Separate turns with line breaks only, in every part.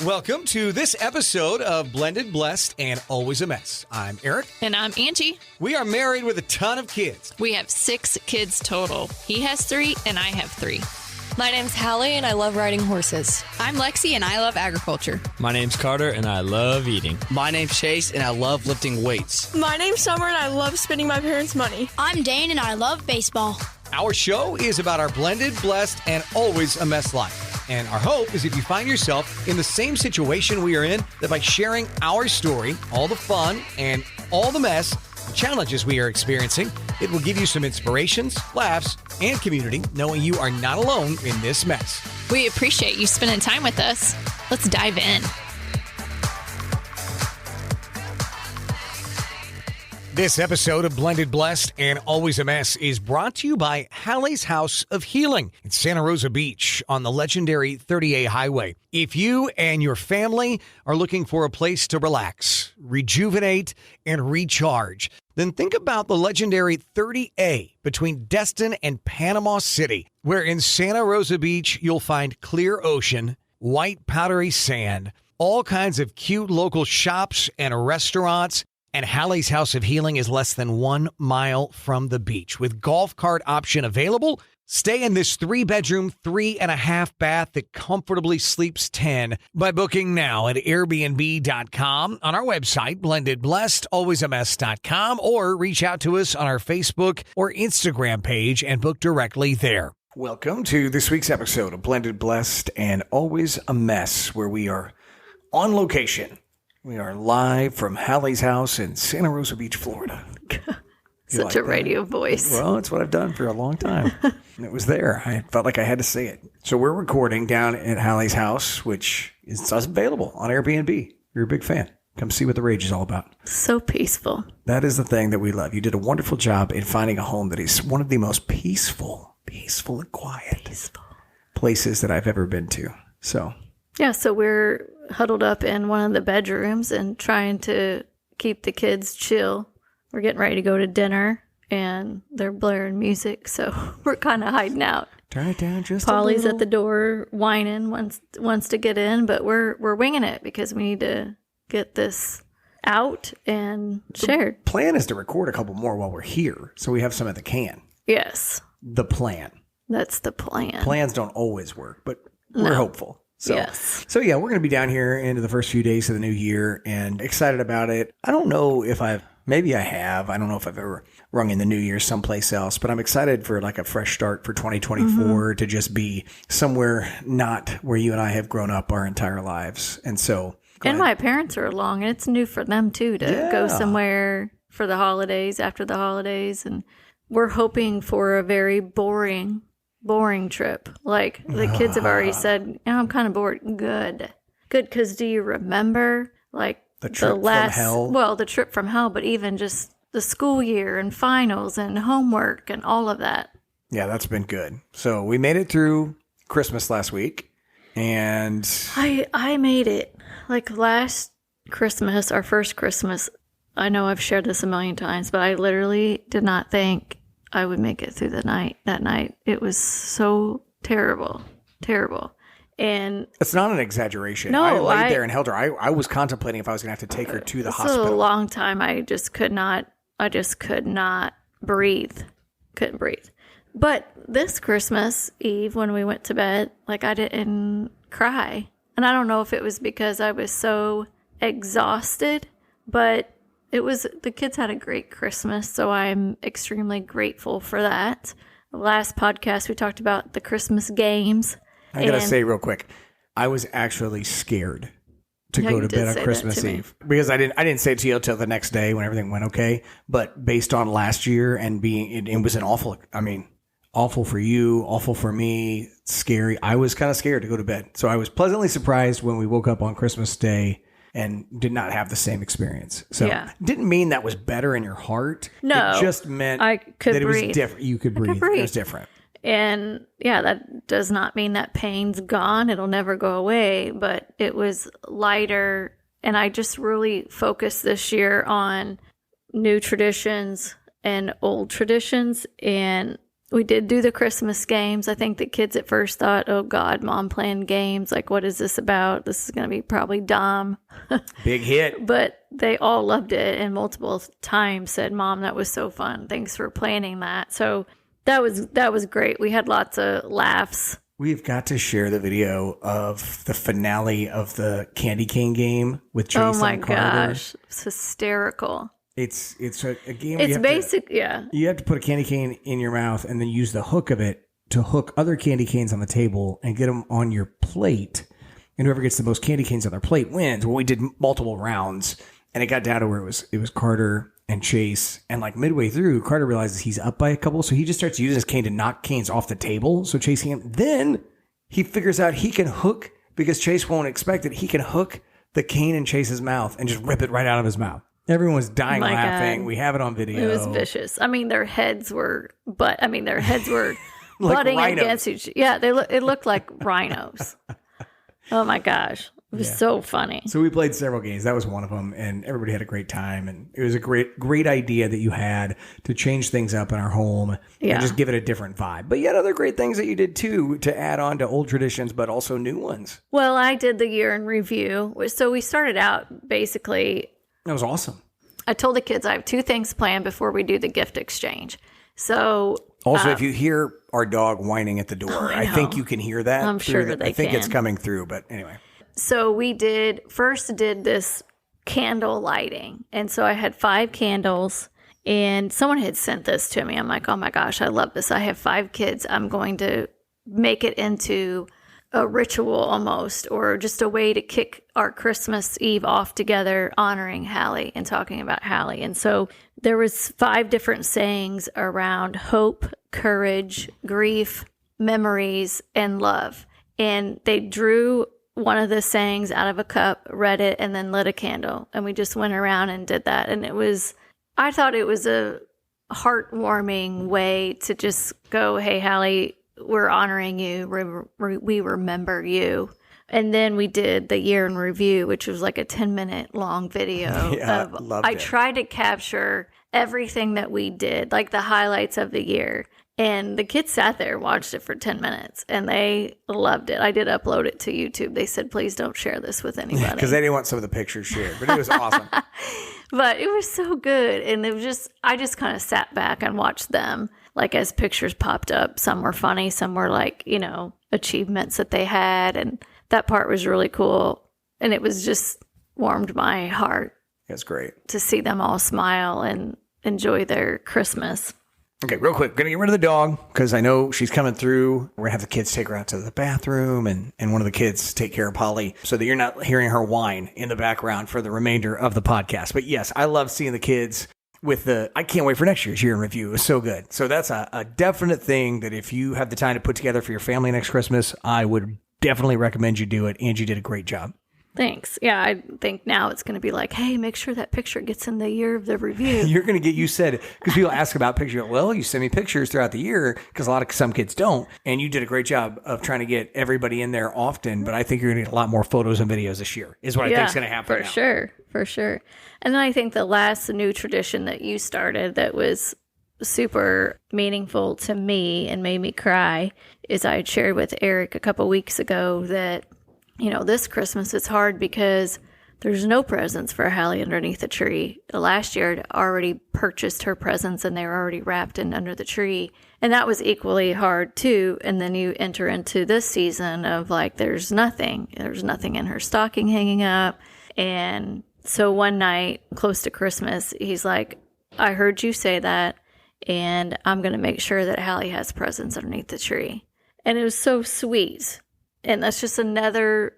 Welcome to this episode of Blended, Blessed, and Always a Mess. I'm Aric.
And I'm Angie.
We are married with a ton of kids.
We have 6 kids total. He has 3 and I have 3.
My name's Hallie and I love riding horses.
I'm Lexi and I love agriculture.
My name's Carter and I love eating.
My name's Chase and I love lifting weights.
My name's Summer and I love spending my parents' money.
I'm Dane and I love baseball.
Our show is about our blended, blessed, and always a mess life. And our hope is if you find yourself in the same situation we are in, that by sharing our story, all the fun and all the mess, the challenges we are experiencing, it will give you some inspirations, laughs, and community, knowing you are not alone in this mess.
We appreciate you spending time with us. Let's dive in.
This episode of Blended, Blessed, and Always a Mess is brought to you by Hallie's House of Healing in Santa Rosa Beach on the legendary 30A highway. If you and your family are looking for a place to relax, rejuvenate, and recharge, then think about the legendary 30A between Destin and Panama City, where in Santa Rosa Beach you'll find clear ocean, white powdery sand, all kinds of cute local shops and restaurants. And Hallie's House of Healing is less than 1 mile from the beach. With golf cart option available, stay in this 3-bedroom, 3.5 bath that comfortably sleeps 10 by booking now at Airbnb.com, on our website, blendedblessedalwaysamess.com, or reach out to us on our Facebook or Instagram page and book directly there. Welcome to this week's episode of Blended, Blessed, and Always a Mess, where we are on location. We are live from Hallie's house in Santa Rosa Beach, Florida.
Such a radio voice.
Well, it's what I've done for a long time. And it was there. I felt like I had to say it. So we're recording down at Hallie's house, which is available on Airbnb. You're a big fan. Come see what the rage is all about.
So peaceful.
That is the thing that we love. You did a wonderful job in finding a home that is one of the most peaceful and quiet places that I've ever been to. So...
yeah, so we're huddled up in one of the bedrooms and trying to keep the kids chill. We're getting ready to go to dinner, and they're blaring music, so we're kind of hiding out.
Turn it down just
Polly's at the door whining, wants to get in, but we're winging it because we need to get this out and shared.
The plan is to record a couple more while we're here, so we have some at the can.
Yes.
The plan.
That's the plan.
Plans don't always work, but we're hopeful. So,
yes.
So yeah, we're going to be down here into the first few days of the new year and excited about it. I don't know if maybe I have. I don't know if I've ever rung in the new year someplace else, but I'm excited for like a fresh start for 2024 to just be somewhere not where you and I have grown up our entire lives. And so.
And my parents are along, and it's new for them too to go somewhere for the holidays, after the holidays. And we're hoping for a very boring trip. Like the kids have already said, I'm kind of bored. Good, because do you remember like the trip from hell? Well, the trip from hell, but even just the school year and finals and homework and all of that. Yeah,
that's been good. So we made it through Christmas last week, and
I made it. Like last Christmas, our first Christmas, I know I've shared this a million times, but I literally did not think I would make it through that night. It was so terrible. And
it's not an exaggeration.
No,
I laid there and held her. I was contemplating if I was going to have to take her to the hospital.
It was a long time. I just could not breathe. Couldn't breathe. But this Christmas Eve, when we went to bed, like I didn't cry. And I don't know if it was because I was so exhausted, but the kids had a great Christmas, so I'm extremely grateful for that. The last podcast, we talked about the Christmas games.
I got to say real quick, I was actually scared to go to bed on Christmas Eve because I didn't say it to you until the next day when everything went okay. But based on last year and it was awful for you, awful for me, scary. I was kind of scared to go to bed. So I was pleasantly surprised when we woke up on Christmas Day and did not have the same experience. So didn't mean that was better in your heart.
No.
It just meant
I could
that
breathe.
It was different. You could breathe. It was different.
And that does not mean that pain's gone. It'll never go away, but it was lighter. And I just really focused this year on new traditions and old traditions. And We did do the Christmas games. I think the kids at first thought, oh God, Mom playing games. Like, what is this about? This is going to be probably dumb.
Big hit.
But they all loved it and multiple times said, Mom, that was so fun. Thanks for planning that. So that was great. We had lots of laughs.
We've got to share the video of the finale of the candy cane game with Jason
Oh my
Carter.
gosh. It's hysterical.
It's a game.
It's basic. Yeah.
You have to put a candy cane in your mouth and then use the hook of it to hook other candy canes on the table and get them on your plate. And whoever gets the most candy canes on their plate wins. Well, we did multiple rounds and it got down to where it was Carter and Chase. And like midway through, Carter realizes he's up by a couple. So he just starts using his cane to knock canes off the table. So Chase can't. Then he figures out he can hook, because Chase won't expect it, he can hook the cane in Chase's mouth and just rip it right out of his mouth. Everyone's dying laughing. God. We have it on video.
It was vicious. I mean, their heads were like butting
rhinos.
against each other. Yeah, it looked like rhinos. Oh my gosh. It was so funny.
So we played several games. That was one of them. And everybody had a great time. And it was a great idea that you had to change things up in our home and just give it a different vibe. But you had other great things that you did too, to add on to old traditions, but also new ones.
Well, I did the year in review. So we started out basically.
That was awesome.
I told the kids I have 2 things planned before we do the gift exchange. So
also, if you hear our dog whining at the door, I think you can hear that.
I'm sure that
I think it's coming through, but anyway.
So we did this candle lighting. And so I had 5 candles and someone had sent this to me. I'm like, oh my gosh, I love this. I have 5 kids. I'm going to make it into a ritual almost, or just a way to kick our Christmas Eve off together, honoring Hallie and talking about Hallie. And so there was 5 different sayings around hope, courage, grief, memories, and love. And they drew one of the sayings out of a cup, read it, and then lit a candle. And we just went around and did that. And I thought it was a heartwarming way to just go, hey, Hallie, we're honoring you. We remember you. And then we did the year in review, which was like a 10-minute long video. I tried to capture everything that we did, like the highlights of the year. And the kids sat there and watched it for 10 minutes, and they loved it. I did upload it to YouTube. They said, please don't share this with anybody.
Because they didn't want some of the pictures shared, but it was awesome.
But it was so good. And I just kind of sat back and watched them. Like as pictures popped up, some were funny, some were like, achievements that they had. And that part was really cool. And it was just warmed my heart.
That's great.
To see them all smile and enjoy their Christmas.
Okay, real quick, going to get rid of the dog because I know she's coming through. We're going to have the kids take her out to the bathroom and one of the kids take care of Polly so that you're not hearing her whine in the background for the remainder of the podcast. But yes, I love seeing the kids I can't wait for next year's year in review. It was so good. So that's a definite thing that if you have the time to put together for your family next Christmas, I would definitely recommend you do it. Angie did a great job.
Thanks. Yeah, I think now it's going to be like, hey, make sure that picture gets in the year of the review.
You're going to get, you said, because people ask about pictures. Well, you send me pictures throughout the year because some kids don't. And you did a great job of trying to get everybody in there often. But I think you're going to get a lot more photos and videos this year is what I think is going to happen.
For sure. And then I think the last new tradition that you started that was super meaningful to me and made me cry is I had shared with Aric a couple weeks ago that this Christmas it's hard because there's no presents for Hallie underneath the tree. Last year I'd already purchased her presents and they were already wrapped in under the tree. And that was equally hard too. And then you enter into this season of like, there's nothing in her stocking hanging up. And so one night close to Christmas, he's like, I heard you say that and I'm going to make sure that Hallie has presents underneath the tree. And it was so sweet. And that's just another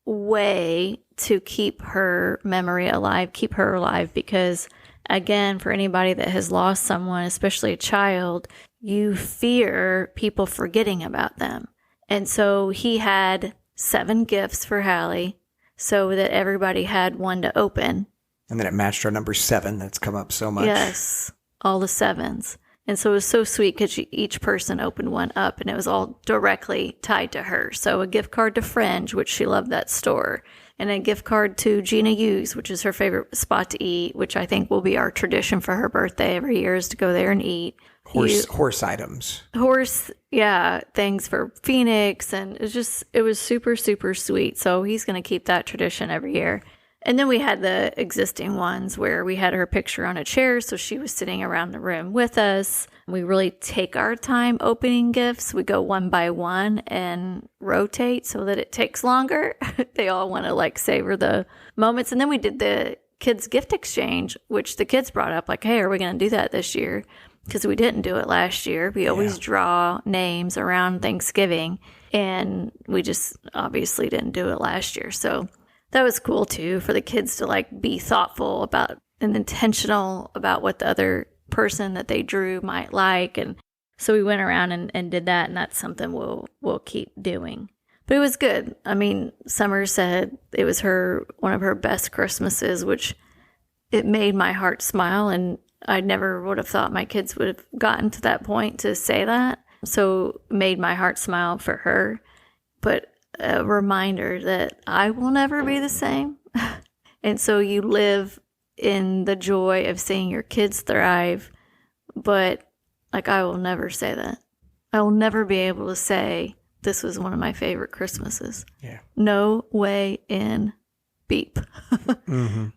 way to keep her memory alive, keep her alive. Because, again, for anybody that has lost someone, especially a child, you fear people forgetting about them. And so he had 7 gifts for Hallie so that everybody had one to open.
And then it matched our number 7 that's come up so much.
Yes, all the 7s. And so it was so sweet because each person opened one up and it was all directly tied to her. So a gift card to Fringe, which she loved that store, and a gift card to Gina Hughes, which is her favorite spot to eat, which I think will be our tradition for her birthday every year is to go there and eat.
Horse items.
Things for Phoenix, and it was super, super sweet. So he's going to keep that tradition every year. And then we had the existing ones where we had her picture on a chair, so she was sitting around the room with us. We really take our time opening gifts. We go one by one and rotate so that it takes longer. They all want to like savor the moments. And then we did the kids gift exchange, which the kids brought up like, hey, are we going to do that this year? Because we didn't do it last year. We always draw names around Thanksgiving, and we just obviously didn't do it last year. So that was cool too, for the kids to like be thoughtful about and intentional about what the other person that they drew might like. And so we went around and did that, and that's something we'll keep doing. But it was good. I mean, Summer said it was one of her best Christmases, which it made my heart smile, and I never would have thought my kids would have gotten to that point to say that. So it made my heart smile for her. But a reminder that I will never be the same. And so you live in the joy of seeing your kids thrive. But like, I will never say that. I will never be able to say this was one of my favorite Christmases. Yeah. No way in beep.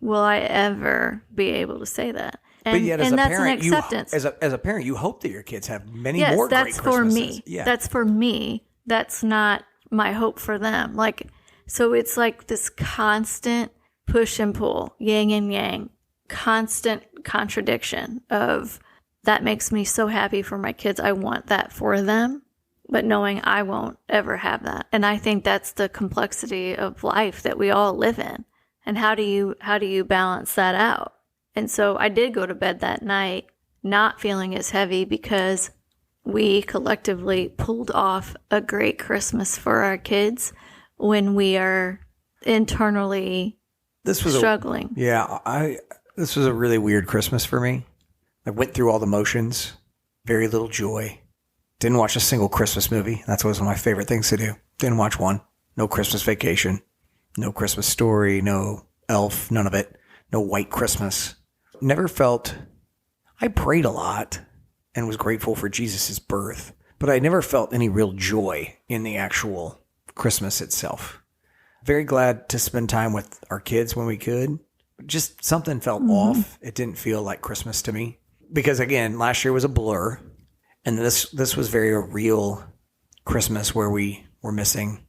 Will I ever be able to say that.
But yet, as a
that's
parent,
an acceptance.
as a parent, you hope that your kids have many more great Christmases.
For me.
Yeah.
That's for me. That's not my hope for them. Like, so it's like this constant push and pull, yin and yang, constant contradiction of that makes me so happy for my kids. I want that for them, but knowing I won't ever have that. And I think that's the complexity of life that we all live in. And how do you balance that out? And so I did go to bed that night not feeling as heavy because we collectively pulled off a great Christmas for our kids when we are internally struggling.
This was a really weird Christmas for me. I went through all the motions, very little joy. Didn't watch a single Christmas movie. That's one of my favorite things to do. Didn't watch one. No Christmas Vacation. No Christmas Story. No Elf. None of it. No White Christmas. Never felt... I prayed a lot and was grateful for Jesus' birth, but I never felt any real joy in the actual Christmas itself. Very glad to spend time with our kids when we could. Just something felt off. It didn't feel like Christmas to me. Because again, last year was a blur, and this was very a real Christmas where we were missing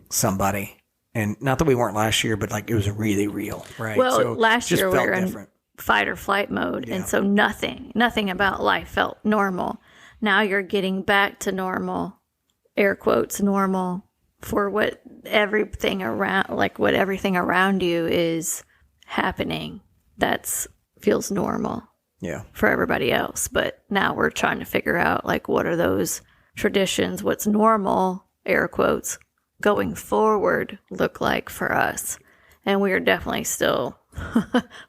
somebody. And not that we weren't last year, but like it was really real, right?
Well,
so
last year we were
different.
In fight or flight mode, and so nothing about life felt normal. Now you're getting back to normal, air quotes, normal, for what everything around you is happening. That's feels normal.
Yeah.
For everybody else. But now we're trying to figure out like what are those traditions, what's normal, air quotes, going forward look like for us. And we are definitely still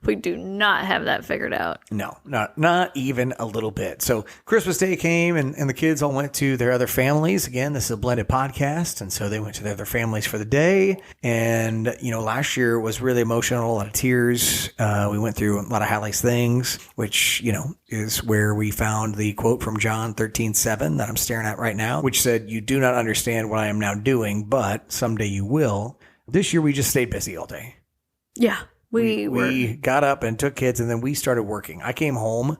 we do not have that figured out.
No, not even a little bit. So Christmas Day came and the kids all went to their other families. Again, this is a blended podcast. And so they went to their other families for the day. And, last year was really emotional, a lot of tears. We went through a lot of Hallie's things, which, is where we found the quote from John 13:7 that I'm staring at right now, which said, "You do not understand what I am now doing, but someday you will." This year we just stayed busy all day.
Yeah.
We got up and took kids, and then we started working. I came home,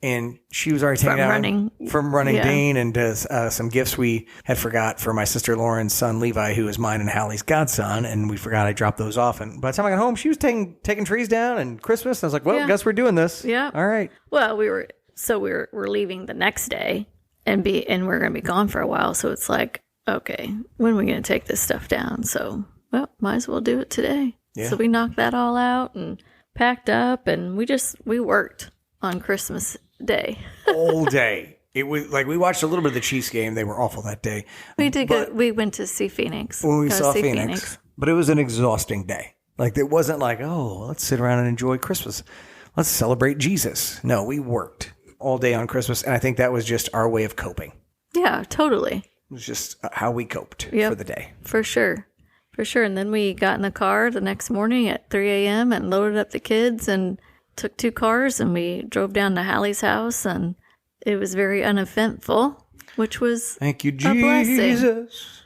and she was already taking out from running Dane and some gifts we had forgot for my sister Lauren's son Levi, who is mine and Hallie's godson, and we forgot I dropped those off. And by the time I got home, she was taking trees down and Christmas. I was like, well, guess we're doing this.
Yeah.
All right.
Well, we're leaving the next day and we're going to be gone for a while. So it's like, okay, when are we going to take this stuff down? So, well, might as well do it today. Yeah. So we knocked that all out and packed up, and we worked on Christmas Day.
All day. It was like we watched a little bit of the Chiefs game. They were awful that day.
We did good. We went to see Phoenix.
When we saw Phoenix. But it was an exhausting day. Like it wasn't like, oh, let's sit around and enjoy Christmas. Let's celebrate Jesus. No, we worked all day on Christmas, and I think that was just our way of coping.
Yeah, totally.
It was just how we coped for the day.
For sure. For sure. And then we got in the car the next morning at 3 a.m. and loaded up the kids and took 2 cars, and we drove down to Hallie's house and It was very uneventful, which was
Thank you,
a blessing.
Jesus.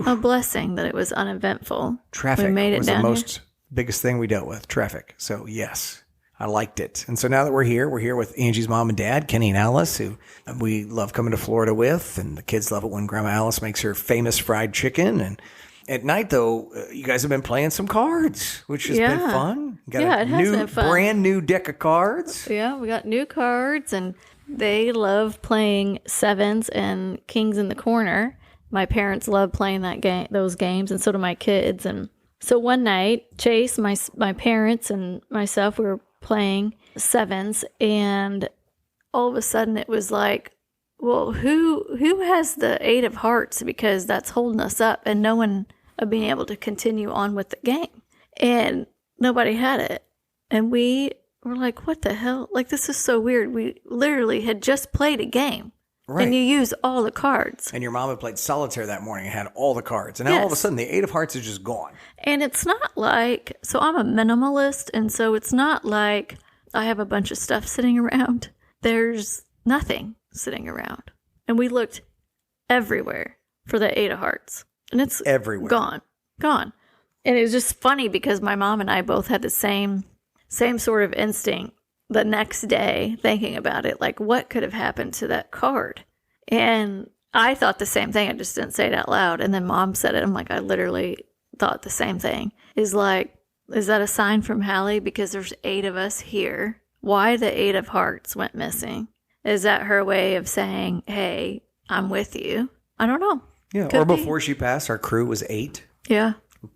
A blessing that it was uneventful.
Traffic
we made it
was
down
the biggest thing we dealt with, traffic. So, yes, I liked it. And so now that we're here with Angie's mom and dad, Kenny and Alice, who we love coming to Florida with. And the kids love it when Grandma Alice makes her famous fried chicken. And at night, though, you guys have been playing some cards, which has been fun. Got
it has been fun.
Brand new deck of cards.
Yeah, we got new cards, and they love playing sevens and kings in the corner. My parents love playing those games, and so do my kids. And so one night, Chase, my parents, and myself, we were playing sevens, and all of a sudden it was like, well, who has the 8 of hearts, because that's holding us up, and no one being able to continue on with the game, and nobody had it, and we were like, what the hell? Like, this is so weird. We literally had just played a game. Right. And you use all the cards.
And your mom had played solitaire that morning and had all the cards. And now all of a sudden, the 8 of hearts is just gone.
And it's not like, so I'm a minimalist, and so it's not like I have a bunch of stuff sitting around. There's nothing sitting around. And we looked everywhere for the 8 of hearts. And it's
everywhere.
Gone. And it was just funny because my mom and I both had the same sort of instinct the next day, thinking about it, like, what could have happened to that card? And I thought the same thing. I just didn't say it out loud. And then Mom said it. I'm like, I literally thought the same thing. Is that a sign from Hallie? Because there's 8 of us here. Why the 8 of hearts went missing? Is that her way of saying, hey, I'm with you? I don't know.
Yeah. Could or before she passed, our crew was 8.
Yeah.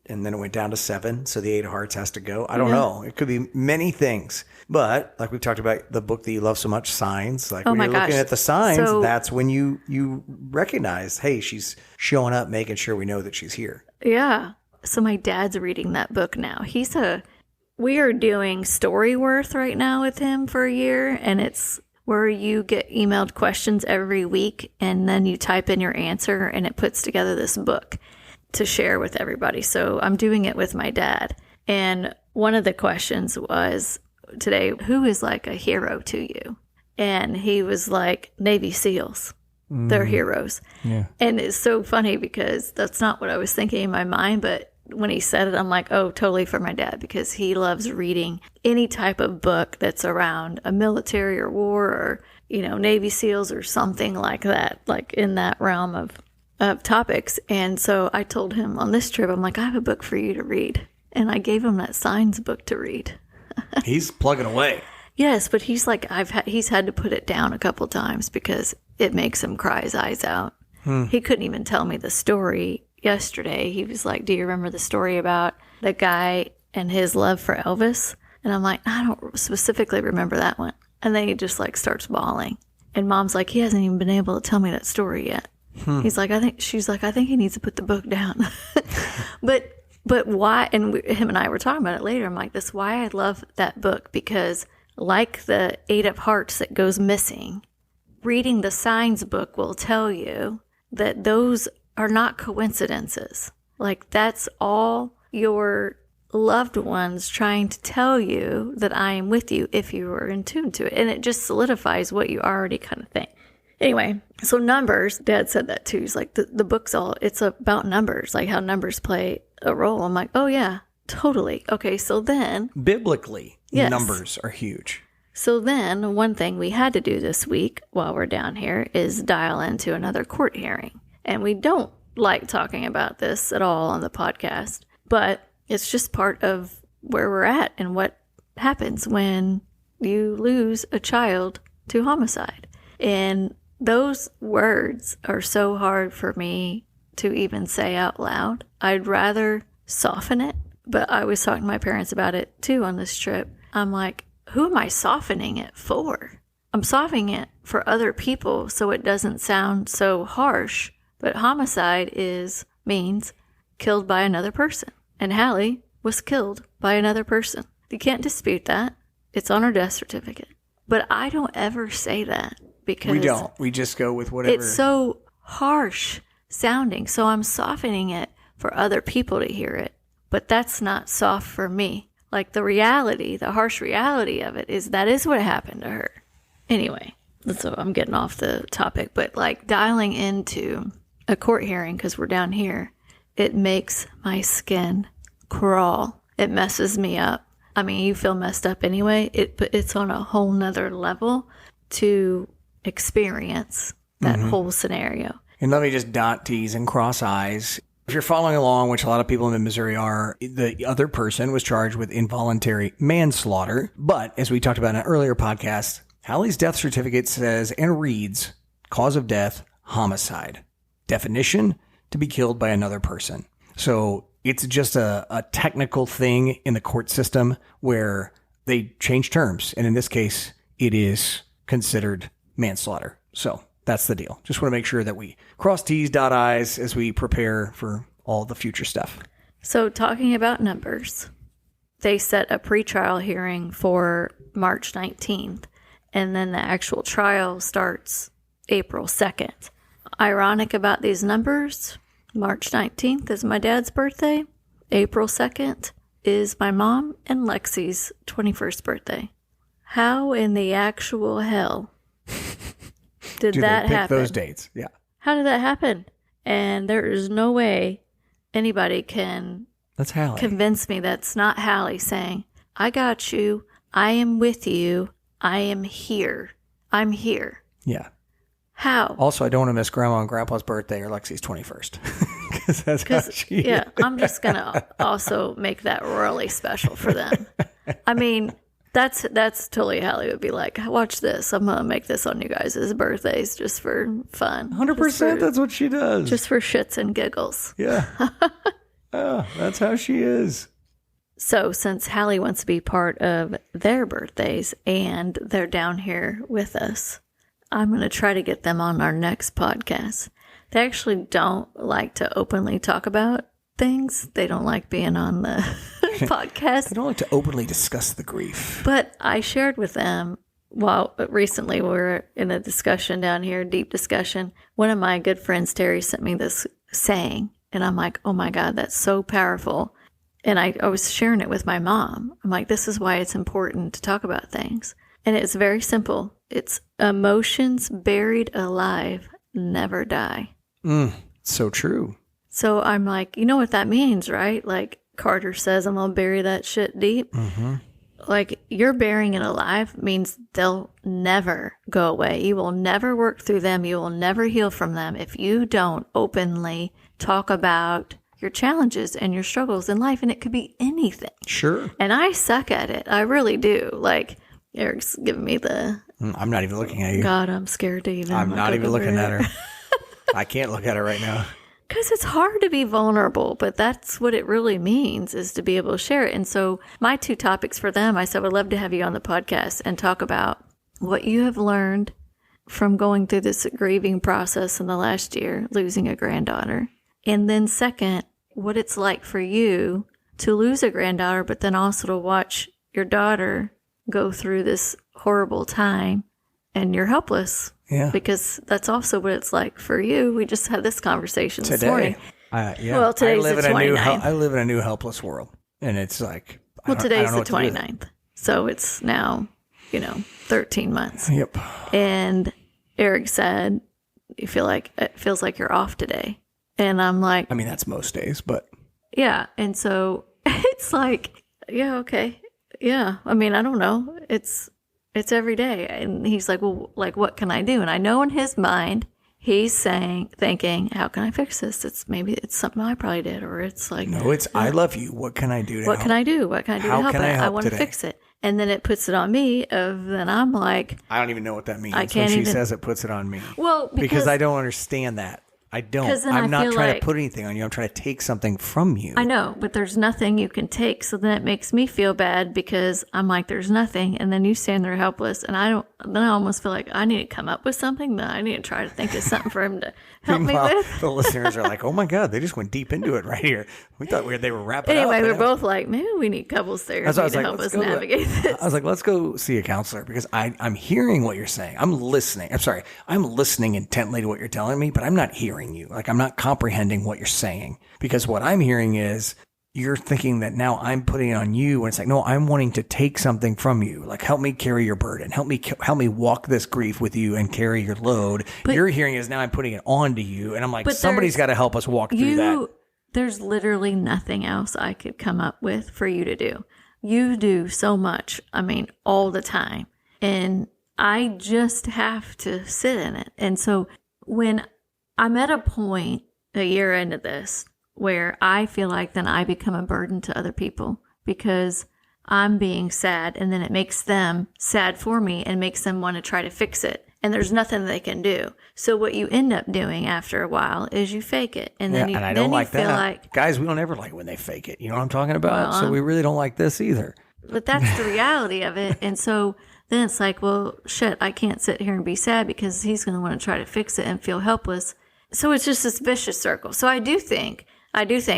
And then it went down to 7, so the 8 of hearts has to go. I don't know. It could be many things. But like we've talked about, the book that you love so much, Signs. Like when you're looking at the signs, that's when you recognize, hey, she's showing up, making sure we know that she's here.
Yeah. So my dad's reading that book now. We are doing Storyworth right now with him for a year, and it's where you get emailed questions every week, and then you type in your answer, and it puts together this book to share with everybody. So I'm doing it with my dad. And one of the questions was today, who is like a hero to you? And he was like, Navy SEALs. They're heroes. Yeah. And it's so funny because that's not what I was thinking in my mind. But when he said it, I'm like, oh, totally for my dad, because he loves reading any type of book that's around a military or war or, Navy SEALs or something like that, like in that realm of topics. And so I told him on this trip, I'm like, I have a book for you to read. And I gave him that Signs book to read.
He's plugging away.
Yes, but he's like, he's had to put it down a couple times because it makes him cry his eyes out. He couldn't even tell me the story yesterday. He was like, do you remember the story about the guy and his love for Elvis? And I'm like, I don't specifically remember that one. And then he just like starts bawling. And Mom's like, he hasn't even been able to tell me that story yet. He's like, I think he needs to put the book down. But why? And him and I were talking about it later. I'm like, that's why I love that book, because like the 8 of hearts that goes missing, reading the Signs book will tell you that those are not coincidences. Like, that's all your loved ones trying to tell you that I am with you if you are in tune to it. And it just solidifies what you already kind of think. Anyway, so numbers, Dad said that too. He's like, the book's it's about numbers, like how numbers play a role. I'm like, oh yeah, totally. Okay, so then.
Biblically, numbers are huge.
So then one thing we had to do this week while we're down here is dial into another court hearing. And we don't like talking about this at all on the podcast, but it's just part of where we're at and what happens when you lose a child to homicide. And those words are so hard for me to even say out loud. I'd rather soften it, but I was talking to my parents about it too on this trip. I'm like, who am I softening it for? I'm softening it for other people so it doesn't sound so harsh, but homicide means killed by another person. And Hallie was killed by another person. You can't dispute that. It's on her death certificate. But I don't ever say that. Because
we don't. We just go with whatever.
It's so harsh sounding. So I'm softening it for other people to hear it. But that's not soft for me. Like the reality, the harsh reality of it is that is what happened to her. Anyway, so I'm getting off the topic, but like dialing into a court hearing, because we're down here, it makes my skin crawl. It messes me up. I mean, you feel messed up anyway, but it's on a whole nother level to experience that whole scenario.
And let me just dot T's and cross I's. If you're following along, which a lot of people in Missouri are, the other person was charged with involuntary manslaughter. But as we talked about in an earlier podcast, Hallie's death certificate says and reads, cause of death, homicide. Definition, to be killed by another person. So it's just a technical thing in the court system where they change terms. And in this case, it is considered manslaughter. So that's the deal. Just want to make sure that we cross T's, dot I's as we prepare for all the future stuff.
So talking about numbers, they set a pretrial hearing for March 19th, and then the actual trial starts April 2nd. Ironic about these numbers, March 19th is my dad's birthday. April 2nd is my mom and Lexi's 21st birthday. How in the actual hell did that happen?
Those dates, yeah.
How did that happen? And there is no way anybody can
That's Hallie.
Convince me that's not Hallie saying, I got you. I am with you. I am here. I'm here.
Yeah.
How?
Also, I don't want to miss Grandma and Grandpa's birthday or Lexi's 21st. Because that's how she is.
Yeah, I'm just going to also make that really special for them. I mean, that's totally Hallie would be like, watch this. I'm going to make this on you guys' birthdays just for fun.
100%, that's what she does.
Just for shits and giggles.
Yeah. Oh, that's how she is.
So since Hallie wants to be part of their birthdays and they're down here with us, I'm going to try to get them on our next podcast. They actually don't like to openly talk about things. They don't like being on the podcast.
They don't like to openly discuss the grief.
But I shared with them, recently we were in a discussion down here, deep discussion. One of my good friends, Terry, sent me this saying, and I'm like, oh my God, that's so powerful. And I was sharing it with my mom. I'm like, this is why it's important to talk about things. And it's very simple. It's emotions buried alive never die.
So true.
So I'm like, you know what that means, right? Like Carter says, I'm going to bury that shit deep. Mm-hmm. Like you're burying it alive means they'll never go away. You will never work through them. You will never heal from them if you don't openly talk about your challenges and your struggles in life. And it could be anything.
Sure.
And I suck at it. I really do. Like Eric's giving me the...
I'm not even looking at you.
God, I'm scared to even...
I'm not even looking at her. I can't look at her right now.
Because it's hard to be vulnerable, but that's what it really means, is to be able to share it. And so my two topics for them, I said, I would love to have you on the podcast and talk about what you have learned from going through this grieving process in the last year, losing a granddaughter. And then second, what it's like for you to lose a granddaughter, but then also to watch your daughter go through this horrible time and you're helpless.
Yeah.
Because that's also what it's like for you. We just had this conversation this morning.
Yeah.
Well, today's the 29th.
I live in a new helpless world. And it's like...
Well, today's the 29th. So it's now, 13 months.
Yep.
And Eric said, it feels like you're off today. And I'm like...
I mean, that's most days, but...
Yeah. And so it's like, yeah, okay. Yeah. I mean, I don't know. It's every day. And he's like, well, like, what can I do? And I know in his mind, he's thinking, how can I fix this? Maybe it's something I probably did, or it's like,
no, it's, I love you. What can I do to help?
What can I do? What can I do to help it? I want to fix it. And then it puts it on me. Then I'm like,
I don't even know what that means.
I can't
when she says it puts it on me.
Well,
because I don't understand that. I don't. I'm not trying to put anything on you. I'm trying to take something from you.
I know, but there's nothing you can take. So then it makes me feel bad because I'm like, there's nothing. And then you stand there helpless. And then I almost feel like I need to come up with something. That I need to try to think of something for him to help me with.
The listeners are like, oh my God, they just went deep into it right here. We thought they were wrapping up.
Anyway, we're both like, maybe we need couples therapy to help us navigate this.
I was like, let's go see a counselor because I'm hearing what you're saying. I'm listening. I'm listening intently to what you're telling me, but I'm not hearing you. Like, I'm not comprehending what you're saying because what I'm hearing is you're thinking that now I'm putting it on you. And it's like, no, I'm wanting to take something from you. Like, help me carry your burden. Help me walk this grief with you and carry your load. But you're hearing is now I'm putting it on to you. And I'm like, somebody's got to help us walk through that.
There's literally nothing else I could come up with for you to do. You do so much. I mean, all the time. And I just have to sit in it. And so when I'm at a point a year into this where I feel like then I become a burden to other people because I'm being sad, and then it makes them sad for me and makes them want to try to fix it. And there's nothing they can do. So what you end up doing after a while is you fake it. And then
and I don't like that. Guys, we don't ever like when they fake it. You know what I'm talking about? Well, so we really don't like this either.
But that's the reality of it. And so then it's like, well, shit, I can't sit here and be sad because he's going to want to try to fix it and feel helpless. So it's just this vicious circle. So I do think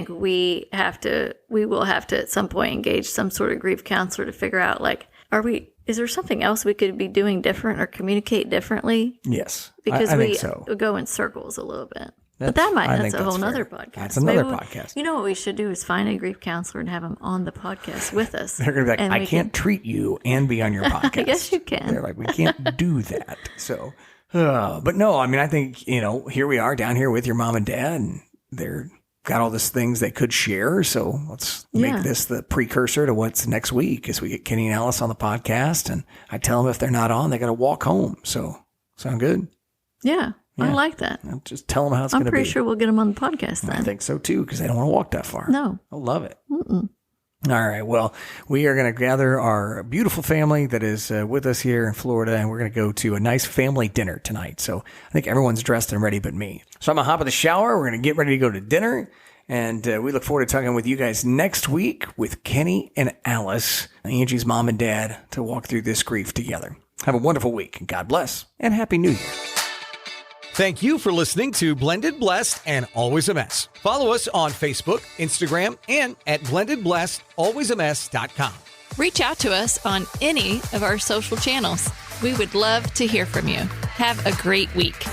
we will have to at some point engage some sort of grief counselor to figure out, like, is there something else we could be doing different or communicate differently?
Yes.
Because
I
we
think so.
Go in circles a little bit. That's a whole nother podcast.
That's another podcast.
You know what we should do is find a grief counselor and have them on the podcast with us.
They're going to be like, I can't treat you and be on your podcast.
Yes, you can.
They're like, we can't do that. So, but no, I mean, I think, here we are down here with your mom and dad, and they're got all these things they could share. So let's make this the precursor to what's next week as we get Kenny and Alice on the podcast. And I tell them if they're not on, they got to walk home. So sound good?
Yeah. I like that.
I'll just tell them how it's going to be.
I'm pretty sure we'll get them on the podcast then.
I think so too, because they don't want to walk that far.
No.
I love it. Mm-mm. All right. Well, we are going to gather our beautiful family that is with us here in Florida, and we're going to go to a nice family dinner tonight. So I think everyone's dressed and ready but me. So I'm going to hop in the shower. We're going to get ready to go to dinner. And we look forward to talking with you guys next week with Kenny and Alice, Angie's mom and dad, to walk through this grief together. Have a wonderful week. God bless, and Happy New Year.
Thank you for listening to Blended Blessed and Always a Mess. Follow us on Facebook, Instagram, and at blendedblessedalwaysamess.com.
Reach out to us on any of our social channels. We would love to hear from you. Have a great week.